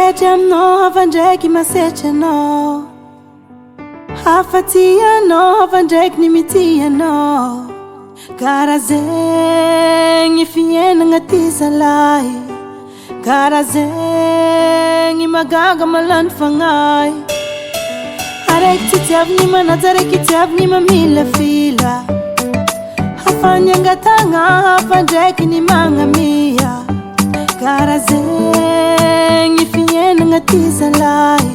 Masete amno avandraiky masety anao, hafaty anao avandraiky nimity anao. Karaha zegny fiainagna ty zalahy, karaha zegny magaga malany fagnahy. Araiky tsy tiavigny manaja, araiky tiavigny mamila fila, hafany angatagna, hafa ndraiky ny magnamia. Karaha zegny fiainagna ty zalahy,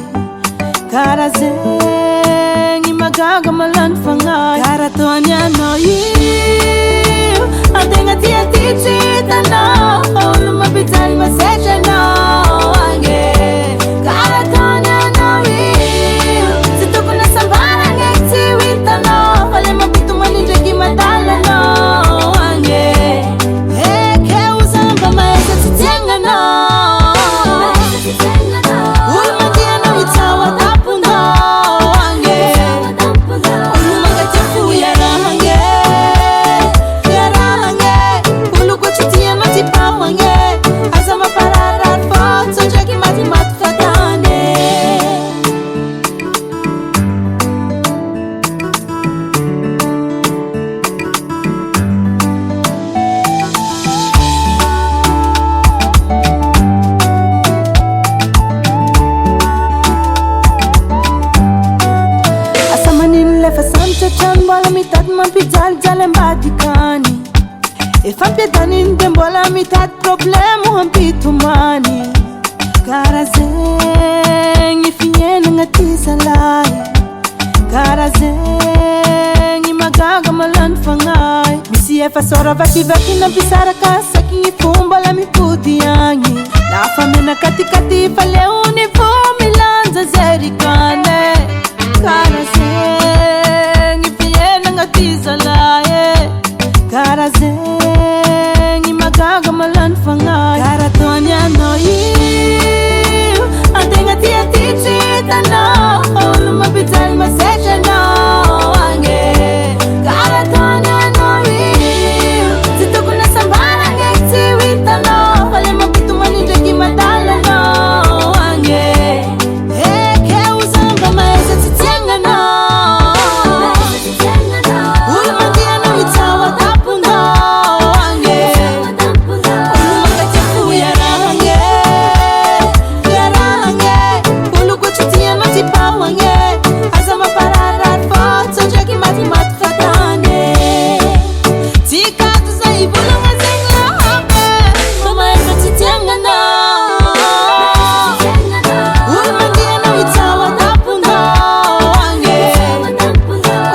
karaha zegny magaga malany fagnahy. Karaha ataony anao io, antegna tia ty tsy hitanao, olo mampijaly masetry anao agny. Karaha ataony anao io, tsy tokony asambaragny eky tsy ho hitanao, fa le mampito manindraiky madala anao agny. Eke o zamba mahetra tsy tiagnanao, olo mandianao hitsaho ataponao agny. Olo mangatia fo iarahagny, iarahagny. Olo koa tsy tianao ty pahogny, aza mampaharary fôtso ndraiky matimaty fatany. Asa manino lefa samitra trano, mbola mitady mampijalijaly ambadikany. Efa ampiadaniny de mbola mitady problemo hampitomany. Karaha zegny fiainagna ty zalahy, karaha zegny magaga malany fagnahy. Misy efa sôra vakivaky nampisaraka saky fo mbola mipody agny. Lafa menaka katy fa leony fo milanja zerikany. Karaha zegny fiainagna ty zalahy, karaha zegny magaga malany fagnahy. Karaha ataony anao io, antegna tia ty tsy hitanao, olo mampijaly masetry anao agny. Karaha ataony anao io, tsy tokony asambaragny eky tsy ho hitanao, fa le mampito manindraiky madala anao agny. Eke o zamba mahetra tsy tiagnanao, olo mandianao hitsaho ataponao agny. Olo mangatia fo iarahagny, iarahagny. Olo koa tsy tianao ty pahogny, aza mampaharary fôtso ndraiky matimaty fatany. Tsy kato zay volagna zegny lahabe, fa mahetra tsy tiagnanao. Olo mandianao hitsaho ataponao agny.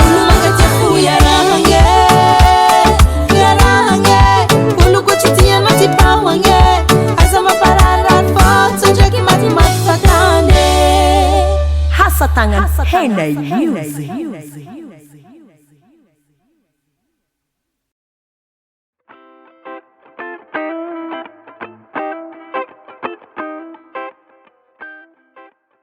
Olo mangatia fo iarahagny, iarahagny. Olo koa tsy tianao ty pahogny, aza mampaharary fôtso ndraiky matimaty fatany. Hasatagnana Henay Music.